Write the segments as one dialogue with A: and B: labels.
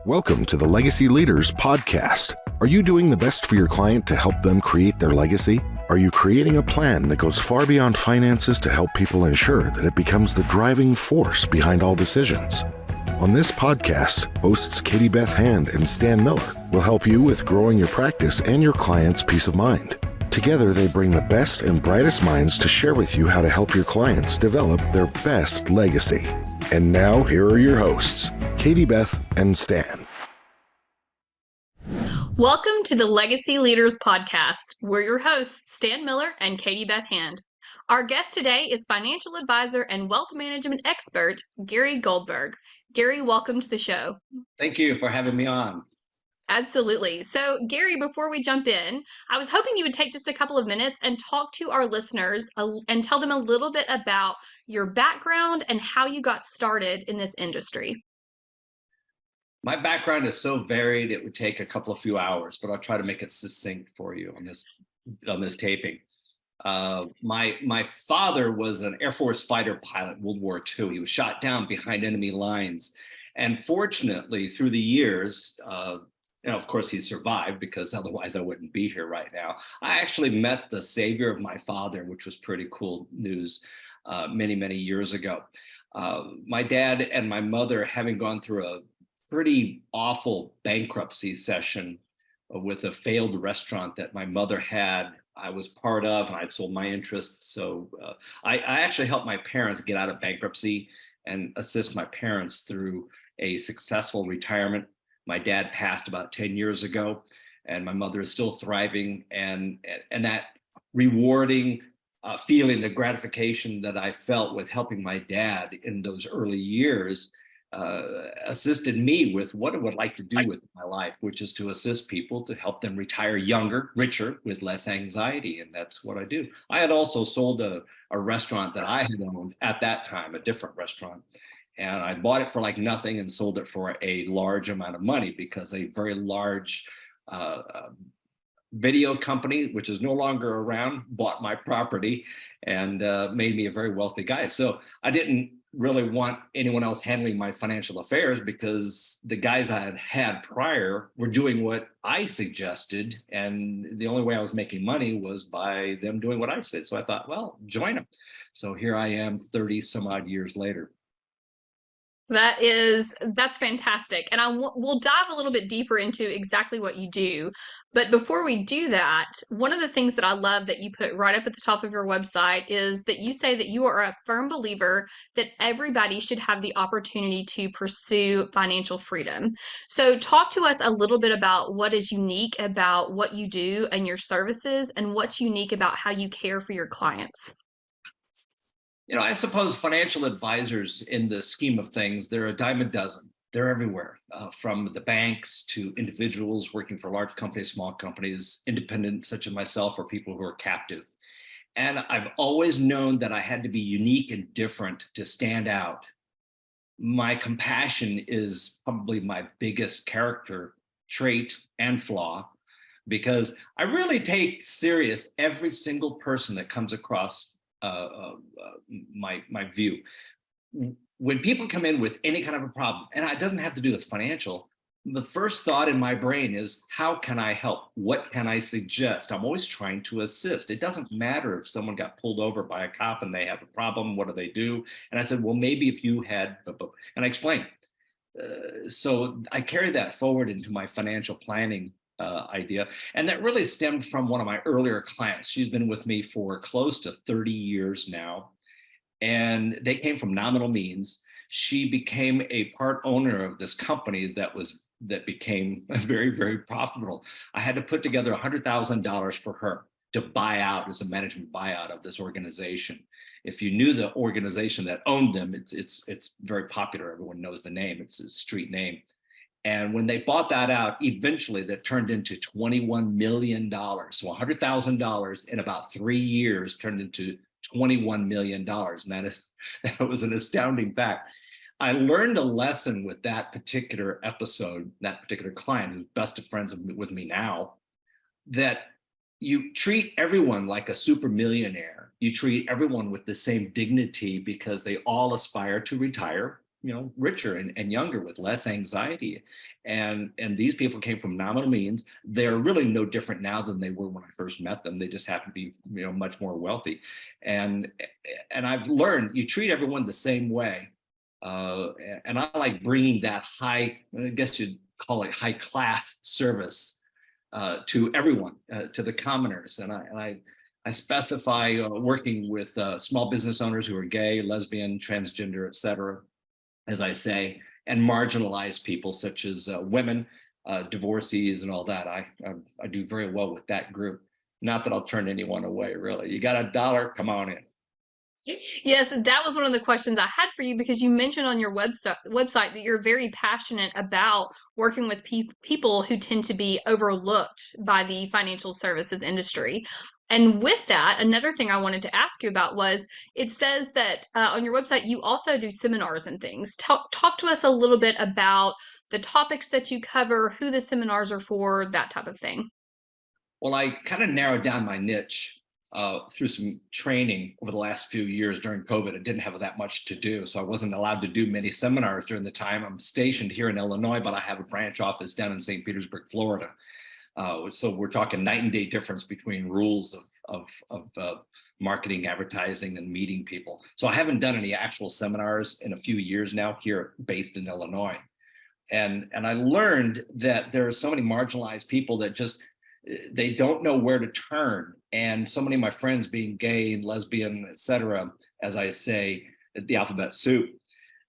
A: Welcome to the Legacy Leaders Podcast. Are you doing the best for your client to help them create their legacy? Are you creating a plan that goes far beyond finances to help people ensure that it becomes the driving force behind all decisions? On this podcast, hosts Katie Beth Hand and Stan Miller will help you with growing your practice and your clients' peace of mind. Together, they bring the best and brightest minds to share with you how to help your clients develop their best legacy. And now, here are your hosts, Katie Beth and Stan.
B: Welcome to the Legacy Leaders Podcast. We're your hosts, Stan Miller and Katie Beth Hand. Our guest today is financial advisor and wealth management expert, Gary Goldberg. Gary, welcome to the show.
C: Thank you for having me on.
B: Absolutely. So, Gary, before we jump in, I was hoping you would take just a couple of minutes and talk to our listeners and tell them a little bit about your background and how you got started in this industry.
C: My background is so varied, it would take a few hours, but I'll try to make it succinct for you on this taping. My father was an Air Force fighter pilot, World War II. He was shot down behind enemy lines. And fortunately, through the years, of course, he survived because otherwise I wouldn't be here right now. I actually met the savior of my father, which was pretty cool news many, many years ago. My dad and my mother, having gone through a pretty awful bankruptcy session with a failed restaurant that my mother had, I was part of, and I'd sold my interest. So I actually helped my parents get out of bankruptcy and assist my parents through a successful retirement. My dad passed about 10 years ago, and my mother is still thriving. And that rewarding feeling, the gratification that I felt with helping my dad in those early years assisted me with what I would like to do with my life, which is to assist people to help them retire younger, richer, with less anxiety. And that's what I do. I had also sold a restaurant that I had owned at that time, a different restaurant. And I bought it for like nothing and sold it for a large amount of money because a very large video company, which is no longer around, bought my property and made me a very wealthy guy. So I didn't really want anyone else handling my financial affairs because the guys I had prior were doing what I suggested. And the only way I was making money was by them doing what I said. So I thought, well, join them. So here I am 30 some odd years later.
B: That's fantastic. And we'll dive a little bit deeper into exactly what you do. But before we do that, one of the things that I love that you put right up at the top of your website is that you say that you are a firm believer that everybody should have the opportunity to pursue financial freedom. So talk to us a little bit about what is unique about what you do and your services, and what's unique about how you care for your clients.
C: I suppose financial advisors in the scheme of things, they're a dime a dozen. They're everywhere, from the banks to individuals working for large companies, small companies, independent such as myself, or people who are captive. And I've always known that I had to be unique and different to stand out. My compassion is probably my biggest character trait and flaw, because I really take serious every single person that comes across my view. When people come in with any kind of a problem, and it doesn't have to do with financial, the first thought in my brain is, how can I help? What can I suggest? I'm always trying to assist. It doesn't matter if someone got pulled over by a cop and they have a problem, what do they do? And I said, well, maybe if you had, and I explained. So I carried that forward into my financial planning idea. And that really stemmed from one of my earlier clients. She's been with me for close to 30 years now. And they came from nominal means. She became a part owner of this company that became very, very profitable. I had to put together $100,000 for her to buy out as a management buyout of this organization. If you knew the organization that owned them, it's very popular. Everyone knows the name. It's a street name. And when they bought that out, eventually that turned into $21 million. So $100,000 in about 3 years turned into $21 million. And that was an astounding fact. I learned a lesson with that particular episode, that particular client who's best of friends with me now, that you treat everyone like a super millionaire. You treat everyone with the same dignity because they all aspire to retire. richer and younger with less anxiety. And these people came from nominal means. They're really no different now than they were when I first met them. They just happen to be, much more wealthy. And I've learned you treat everyone the same way. And I like bringing that high, I guess you'd call it high class service to everyone, to the commoners. And I specify working with small business owners who are gay, lesbian, transgender, et cetera, as I say, and marginalized people such as women, divorcees, and all that. I do very well with that group. Not that I'll turn anyone away, really. You got $1, come on in.
B: Yes, that was one of the questions I had for you because you mentioned on your website that you're very passionate about working with people who tend to be overlooked by the financial services industry. And with that, another thing I wanted to ask you about was it says that on your website you also do seminars and things. Talk to us a little bit about the topics that you cover, who the seminars are for, that type of thing.
C: Well, I kind of narrowed down my niche through some training over the last few years during COVID. I didn't have that much to do, so I wasn't allowed to do many seminars during the time. I'm stationed here in Illinois, but I have a branch office down in St. Petersburg, Florida. So we're talking night and day difference between rules of marketing, advertising, and meeting people. So I haven't done any actual seminars in a few years now here based in Illinois. And I learned that there are so many marginalized people that just, they don't know where to turn. And so many of my friends being gay and lesbian, et cetera, as I say, the alphabet soup,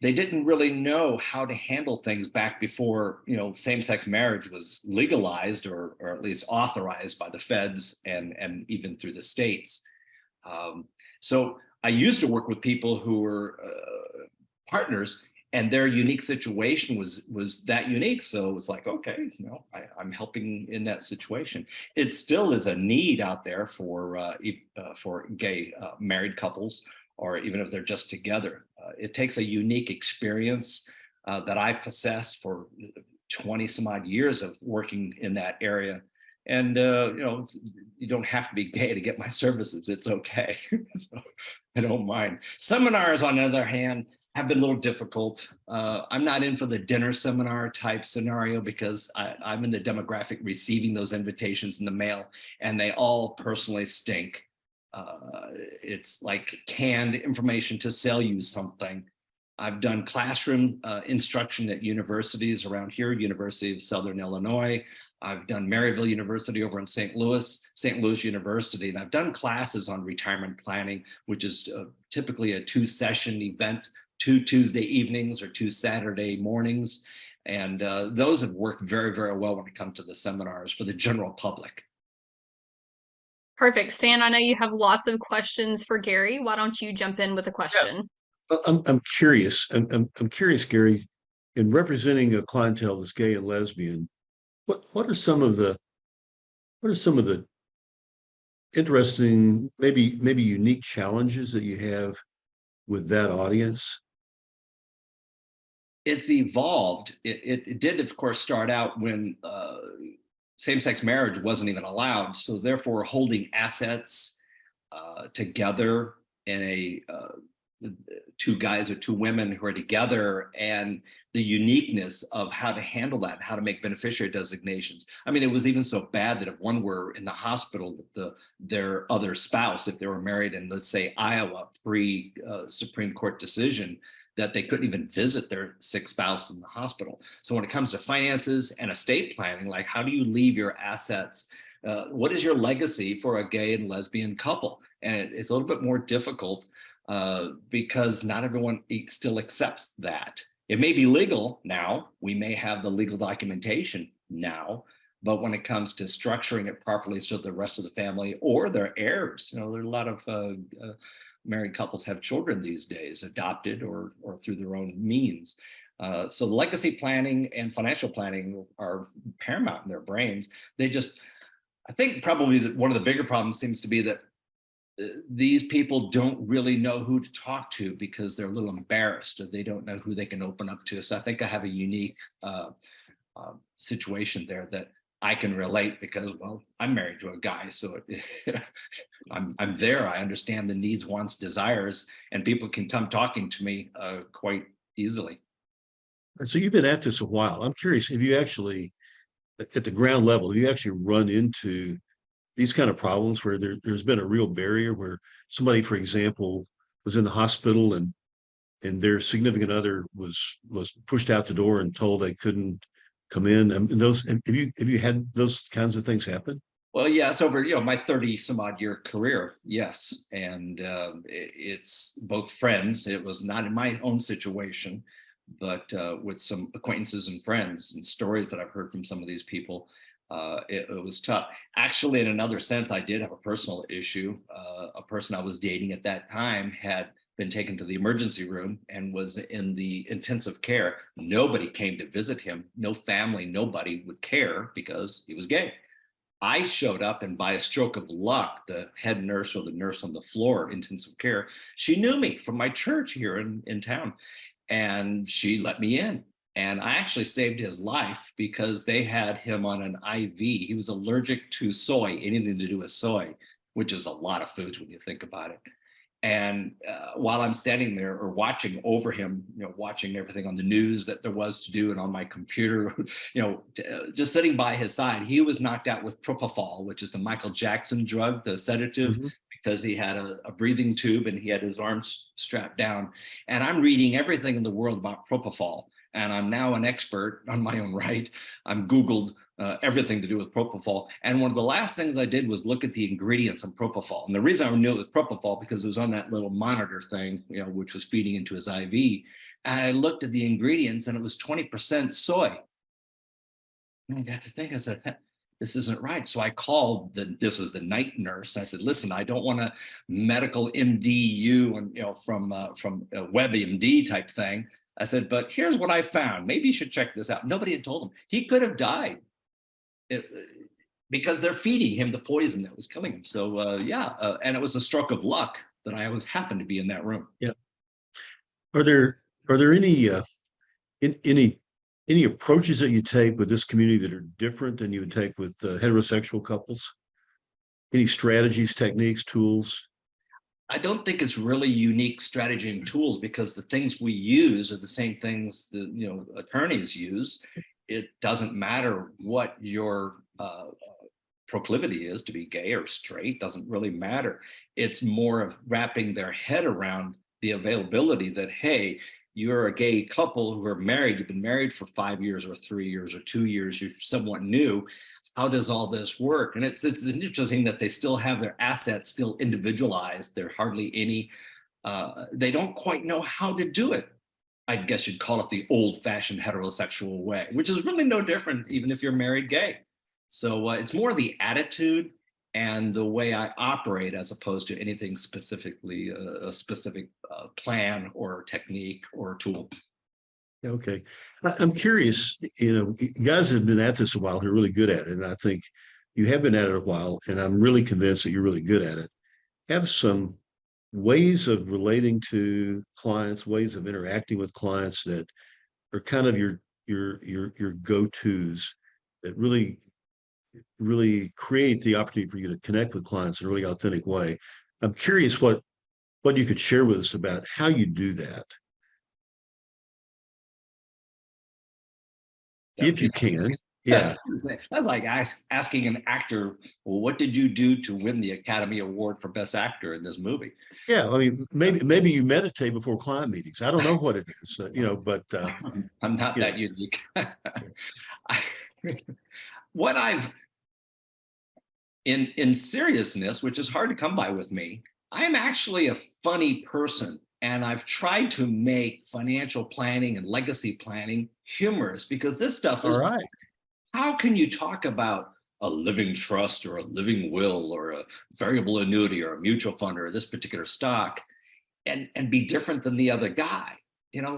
C: they didn't really know how to handle things back before, same-sex marriage was legalized or at least authorized by the feds and even through the states. So I used to work with people who were partners, and their unique situation was that unique. So it was like, okay, I'm helping in that situation. It still is a need out there for gay married couples, or even if they're just together. It takes a unique experience that I possess for 20 some odd years of working in that area. And, you don't have to be gay to get my services. It's okay. So I don't mind. Seminars, on the other hand, have been a little difficult. I'm not in for the dinner seminar type scenario because I'm in the demographic receiving those invitations in the mail, and they all personally stink. It's like canned information to sell you something. I've done classroom instruction at universities around here, University of Southern Illinois. I've done Maryville University over in St. Louis University, and I've done classes on retirement planning, which is typically a 2-session event, 2 Tuesday evenings or 2 Saturday mornings. And those have worked very, very well when it comes to the seminars for the general public.
B: Perfect. Stan, I know you have lots of questions for Gary. Why don't you jump in with a question?
D: Well, I'm curious. I'm curious, Gary, in representing a clientele that's gay and lesbian, what are some of the interesting, maybe unique challenges that you have with that audience?
C: It's evolved. It did, of course, start out when same-sex marriage wasn't even allowed. So therefore, holding assets together in a 2 guys or 2 women who are together, and the uniqueness of how to handle that, how to make beneficiary designations. I mean, it was even so bad that if one were in the hospital, their other spouse, if they were married in, let's say, Iowa, pre-Supreme Court decision, that they couldn't even visit their sick spouse in the hospital. So when it comes to finances and estate planning, like how do you leave your assets? What is your legacy for a gay and lesbian couple? And it's a little bit more difficult because not everyone still accepts that. It may be legal now. We may have the legal documentation now, but when it comes to structuring it properly so the rest of the family or their heirs, there are a lot of married couples have children these days, adopted or through their own means. So legacy planning and financial planning are paramount in their brains. I think probably one of the bigger problems seems to be that these people don't really know who to talk to because they're a little embarrassed, or they don't know who they can open up to. So I think I have a unique situation there that I can relate because, well, I'm married to a guy, so I'm there. I understand the needs, wants, desires, and people can come talking to me quite easily.
D: And so you've been at this a while. I'm curious, have you actually, at the ground level, have you actually run into these kind of problems where there's been a real barrier where somebody, for example, was in the hospital and their significant other was pushed out the door and told they couldn't come in? And those, have you had those kinds of things happen?
C: Well, yes, over my 30 some odd year career, yes, and it's both friends. It was not in my own situation, but with some acquaintances and friends and stories that I've heard from some of these people. It was tough. Actually, in another sense, I did have a personal issue. A person I was dating at that time had been taken to the emergency room and was in the intensive care. Nobody came to visit him. No family, nobody would care because he was gay. I showed up, and by a stroke of luck, the head nurse or the nurse on the floor, intensive care, she knew me from my church here in town, and she let me in. And I actually saved his life because they had him on an IV. He was allergic to soy, anything to do with soy, which is a lot of foods when you think about it. And while I'm standing there or watching over him, watching everything on the news that there was to do and on my computer, just sitting by his side, he was knocked out with propofol, which is the Michael Jackson drug, the sedative, because he had a breathing tube and he had his arms strapped down. And I'm reading everything in the world about propofol. And I'm now an expert on my own right. I'm Googled everything to do with propofol. And one of the last things I did was look at the ingredients of propofol. And the reason I knew it was propofol because it was on that little monitor thing, which was feeding into his IV. And I looked at the ingredients and it was 20% soy. And I got to think, I said, this isn't right. So I called this was the night nurse. I said, listen, I don't want a medical MDU and from a WebMD type thing. I said, but here's what I found. Maybe you should check this out. Nobody had told him. He could have died because they're feeding him the poison that was killing him. So and it was a stroke of luck that I always happened to be in that room.
D: Yeah. Are there any any approaches that you take with this community that are different than you would take with heterosexual couples? Any strategies, techniques, tools?
C: I don't think it's really unique strategy and tools because the things we use are the same things that attorneys use. It doesn't matter what your proclivity is to be gay or straight, doesn't really matter. It's more of wrapping their head around the availability that, hey, you're a gay couple who are married, you've been married for 5 years or 3 years or 2 years, you're somewhat new. How does all this work? And it's interesting that they still have their assets still individualized. There are hardly any, they don't quite know how to do it. I guess you'd call it the old-fashioned heterosexual way, which is really no different even if you're married gay. So it's more the attitude and the way I operate as opposed to anything specifically, a specific plan or technique or tool.
D: Okay. I'm curious, you guys have been at this a while who are really good at it. And I think you have been at it a while, and I'm really convinced that you're really good at it. Have some ways of relating to clients, ways of interacting with clients that are kind of your go-tos that really create the opportunity for you to connect with clients in a really authentic way. I'm curious what you could share with us about how you do that. If you can. Yeah.
C: That's like asking an actor, well, what did you do to win the Academy Award for Best Actor in this movie?
D: Yeah, I mean, maybe you meditate before client meetings. I don't know what it is, but
C: I'm not that unique. What I've in seriousness, which is hard to come by with me, I'm actually a funny person. And I've tried to make financial planning and legacy planning humorous because this stuff is,
D: all right.
C: How can you talk about a living trust or a living will or a variable annuity or a mutual fund or this particular stock and be different than the other guy?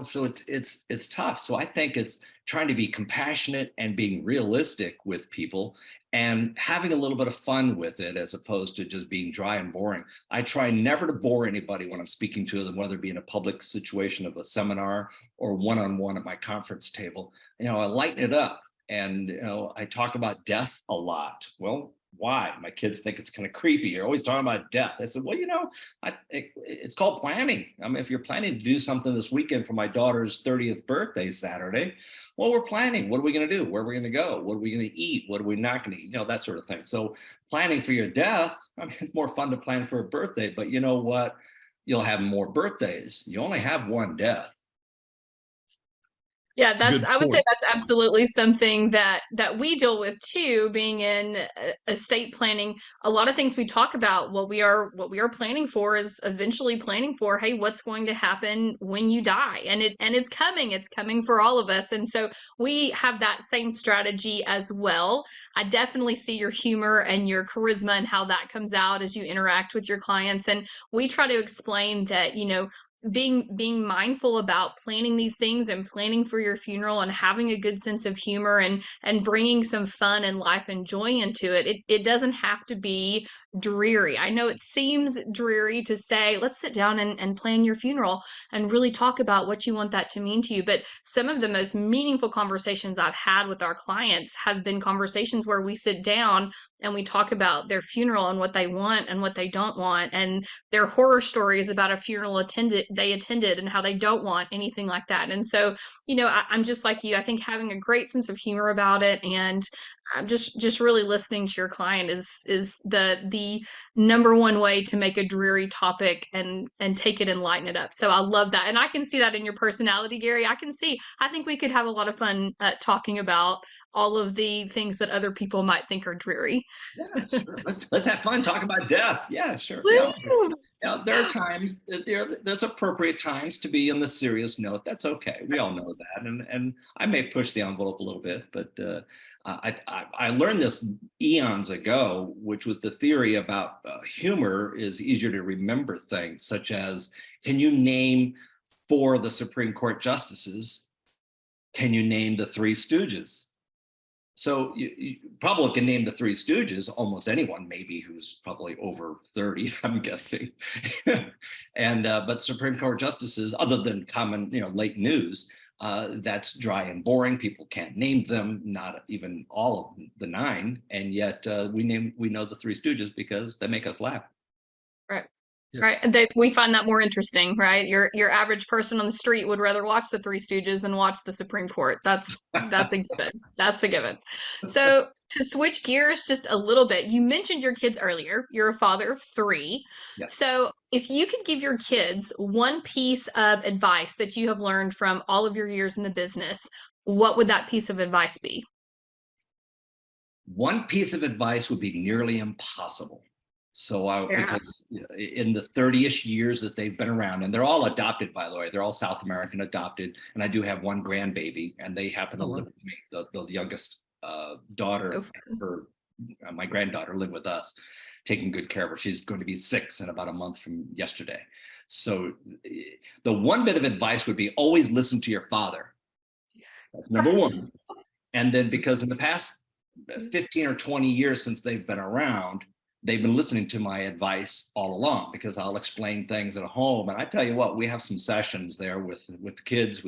C: So it's tough. So I think it's trying to be compassionate and being realistic with people and having a little bit of fun with it as opposed to just being dry and boring. I try never to bore anybody when I'm speaking to them, whether it be in a public situation of a seminar or one-on-one at my conference table. I lighten it up and I talk about death a lot. Well, Why? My kids think it's kind of creepy. You're always talking about death. I said, well, it's called planning. I mean, if you're planning to do something this weekend for my daughter's 30th birthday Saturday, well, we're planning. What are we going to do? Where are we going to go? What are we going to eat? What are we not going to eat? That sort of thing. So planning for your death, I mean, it's more fun to plan for a birthday, but you know what? You'll have more birthdays. You only have one death.
B: Yeah,
D: Good
B: I would say
D: point.
B: that's absolutely something that we deal with too, being in estate planning. A lot of things we talk about, what we are planning for is eventually planning for, hey, what's going to happen when you die? And it's coming for all of us. And so we have that same strategy as well. I definitely see your humor and your charisma and how that comes out as you interact with your clients. And we try to explain that, being mindful about planning these things and planning for your funeral and having a good sense of humor and bringing some fun and life and joy into it doesn't have to be dreary. I know it seems dreary to say, let's sit down and plan your funeral and really talk about what you want that to mean to you, but some of the most meaningful conversations I've had with our clients have been conversations where we sit down and we talk about their funeral and what they want and what they don't want, and their horror stories about a funeral they attended and how they don't want anything like that. And so, I'm just like you. I think having a great sense of humor about it and just really listening to your client is the number one way to make a dreary topic and take it and lighten it up. So I love that, and I can see that in your personality, Gary. I think we could have a lot of fun talking about all of the things that other people might think are dreary.
C: Yeah, sure. Let's have fun talking about death. Yeah, sure.
B: Woo!
C: Yeah, there are times there's appropriate times to be on the serious note. That's okay. We all know that, and I may push the envelope a little bit, but I learned this eons ago, which was the theory about humor is easier to remember things, such as, can you name 4 of the Supreme Court justices? Can you name the Three Stooges? So you probably can name the Three Stooges, almost anyone maybe who's probably over 30, I'm guessing. And but Supreme Court justices, other than common, late news, that's dry and boring. People can't name them, not even all of the 9, and yet we know the Three Stooges because they make us laugh.
B: Right.
D: Yeah.
B: Right. We find that more interesting, right? Your average person on the street would rather watch the Three Stooges than watch the Supreme Court. That's a given. That's a given. So to switch gears just a little bit, you mentioned your kids earlier. You're a father of 3.
C: Yes.
B: So if you could give your kids one piece of advice that you have learned from all of your years in the business, what would that piece of advice be?
C: One piece of advice would be nearly impossible. So
B: Yeah.
C: because in the 30-ish years that they've been around, and they're all adopted, by the way, they're all South American adopted, and I do have one grandbaby, and they happen to live with me. The youngest daughter, my granddaughter, live with us, taking good care of her. She's going to be 6 in about a month from yesterday. So the one bit of advice would be always listen to your father. That's number one. And then, because in the past 15 or 20 years since they've been around, they've been listening to my advice all along, because I'll explain things at home. And I tell you what, we have some sessions there with kids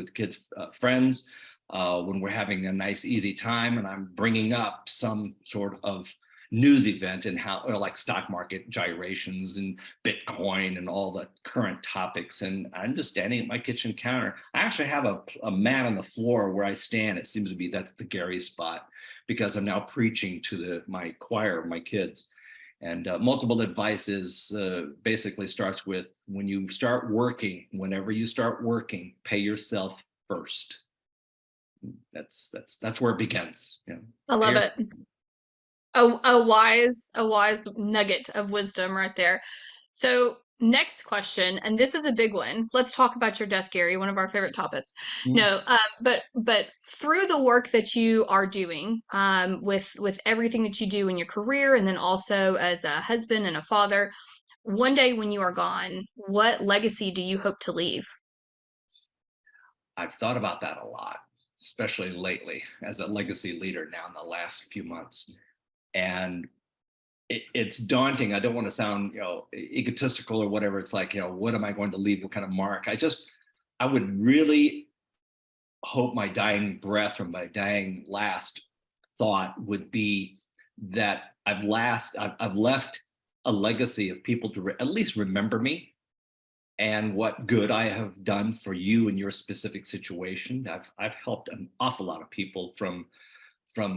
C: friends, when we're having a nice, easy time, and I'm bringing up some sort of news event and how, like stock market gyrations and Bitcoin and all the current topics. And I'm just standing at my kitchen counter. I actually have a mat on the floor where I stand. It seems to be that's the Gary spot, because I'm now preaching to my choir, my kids. And multiple advice is basically starts with, when you start working, whenever you start working, pay yourself first. That's where it begins.
B: I love it. A wise nugget of wisdom right there. So next question, and this is a big one. Let's talk about your death, Gary, one of our favorite topics.
C: Mm.
B: No, but through the work that you are doing, with everything that you do in your career, and then also as a husband and a father, one day when you are gone, what legacy do you hope to leave?
C: I've thought about that a lot, especially lately as a legacy leader now in the last few months. And it's daunting. I don't want to sound, egotistical or whatever. It's like, what am I going to leave? What kind of mark? I would really hope my dying breath or my dying last thought would be that I've left a legacy of people to at least remember me and what good I have done for you in your specific situation. I've helped an awful lot of people from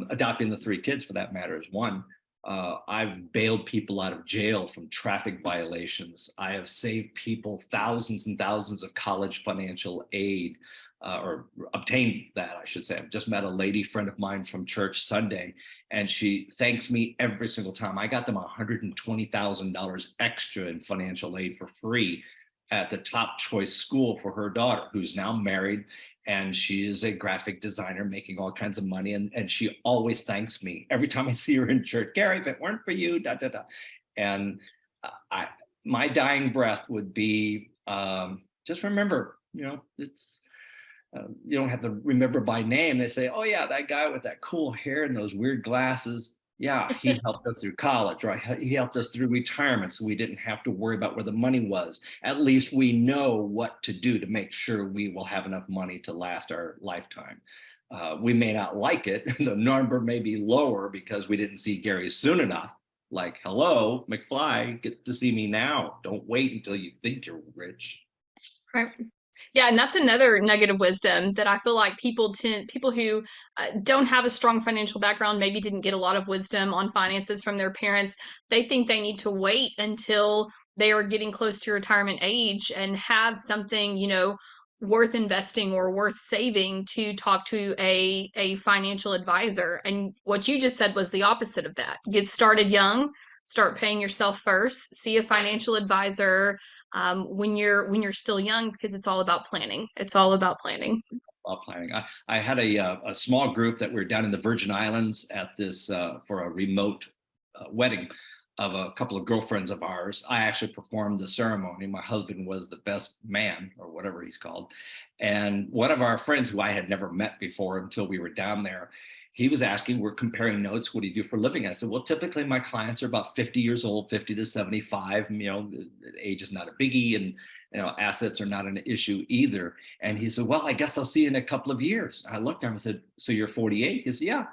C: adopting the 3 kids, for that matter, is one. I've bailed people out of jail from traffic violations. I have saved people thousands and thousands of college financial aid, or obtained that, I should say. I've just met a lady friend of mine from church Sunday, and she thanks me every single time. I got them $120,000 extra in financial aid for free at the top choice school for her daughter, who's now married, and she is a graphic designer making all kinds of money. And she always thanks me every time I see her in church. Gary, if it weren't for you, da da da. And my dying breath would be, just remember, it's you don't have to remember by name. They say, oh yeah, that guy with that cool hair and those weird glasses. Yeah, he helped us through college, right? He helped us through retirement, so we didn't have to worry about where the money was. At least we know what to do to make sure we will have enough money to last our lifetime. We may not like it. The number may be lower because we didn't see Gary soon enough. Like, hello, McFly, get to see me now. Don't wait until you think you're rich.
B: Right. Yeah, and that's another nugget of wisdom that I feel like people who don't have a strong financial background, maybe didn't get a lot of wisdom on finances from their parents. They think they need to wait until they are getting close to retirement age and have something, worth investing or worth saving to talk to a financial advisor. And what you just said was the opposite of that. Get started young, start paying yourself first, see a financial advisor when you're still young, because it's all about planning. It's all about planning.
C: About planning. I had a small group that were down in the Virgin Islands at this for a remote wedding of a couple of girlfriends of ours. I actually performed the ceremony. My husband was the best man, or whatever he's called. And one of our friends, who I had never met before until we were down there, he was asking, we're comparing notes, what do you do for a living? I said, well, typically my clients are about 50 years old, 50 to 75. Age is not a biggie, and assets are not an issue either. And he said, well, I guess I'll see you in a couple of years. I looked at him and said, so you're 48? He said, yeah.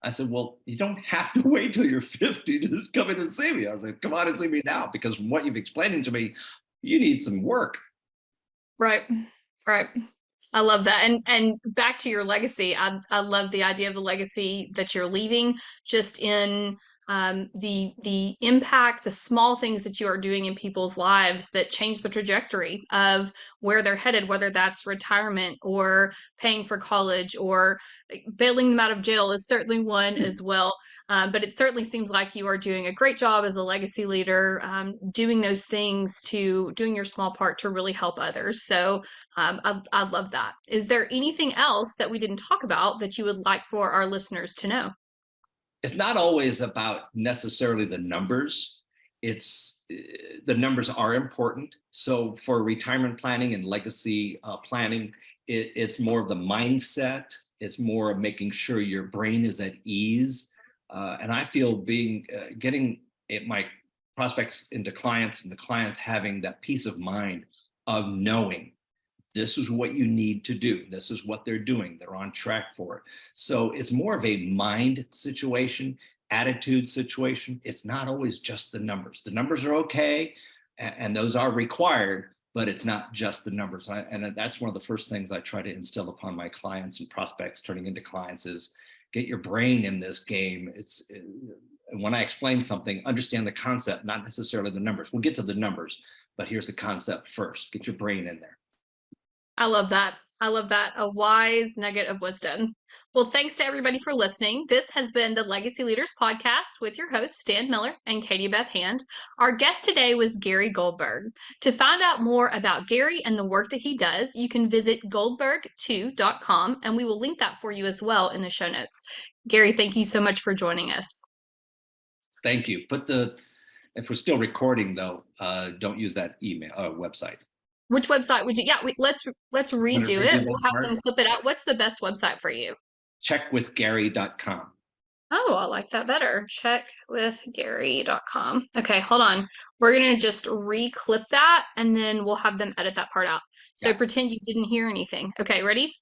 C: I said, well, you don't have to wait till you're 50 to just come in and see me. I was like, come on and see me now, because from what you've explained to me, you need some work.
B: Right. Right. I love that. And back to your legacy, I love the idea of the legacy that you're leaving, just in the impact, the small things that you are doing in people's lives that change the trajectory of where they're headed, whether that's retirement or paying for college or bailing them out of jail is certainly one as well. But it certainly seems like you are doing a great job as a legacy leader, doing those things, doing your small part to really help others. So I love that. Is there anything else that we didn't talk about that you would like for our listeners to know?
C: It's not always about necessarily the numbers. It's the numbers are important. So for retirement planning and legacy planning, it's more of the mindset. It's more of making sure your brain is at ease. And I feel getting my prospects into clients, and the clients having that peace of mind of knowing this is what you need to do. This is what they're doing. They're on track for it. So it's more of a mind situation, attitude situation. It's not always just the numbers. The numbers are okay, and those are required, but it's not just the numbers. And that's one of the first things I try to instill upon my clients and prospects turning into clients is get your brain in this game. When I explain something, understand the concept, not necessarily the numbers. We'll get to the numbers, but here's the concept first. Get your brain in there.
B: I love that. I love that. A wise nugget of wisdom. Well, thanks to everybody for listening. This has been the Legacy Leaders Podcast with your hosts, Stan Miller and Katie Beth Hand. Our guest today was Gary Goldberg. To find out more about Gary and the work that he does, you can visit goldberg2.com, and we will link that for you as well in the show notes. Gary, thank you so much for joining us.
C: Thank you. If we're still recording though, don't use that website.
B: Which website would you? Yeah, let's redo it. We'll have them clip it out. What's the best website for you?
C: Checkwithgary.com.
B: Oh, I like that better. Checkwithgary.com. Okay, hold on. We're going to just re-clip that, and then we'll have them edit that part out. So pretend you didn't hear anything. Okay, ready?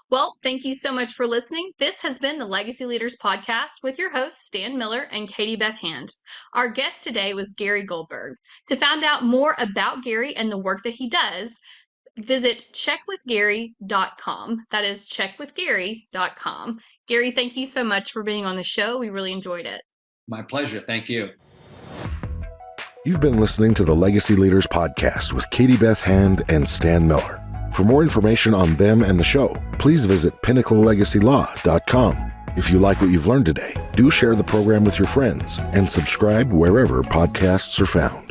B: Well, thank you so much for listening. This has been the Legacy Leaders Podcast with your hosts, Stan Miller and Katie Beth Hand. Our guest today was Gary Goldberg. To find out more about Gary and the work that he does, visit checkwithgary.com. That is checkwithgary.com. Gary, thank you so much for being on the show. We really enjoyed it.
C: My pleasure. Thank you.
A: You've been listening to the Legacy Leaders Podcast with Katie Beth Hand and Stan Miller. For more information on them and the show, please visit pinnaclelegacylaw.com. If you like what you've learned today, do share the program with your friends and subscribe wherever podcasts are found.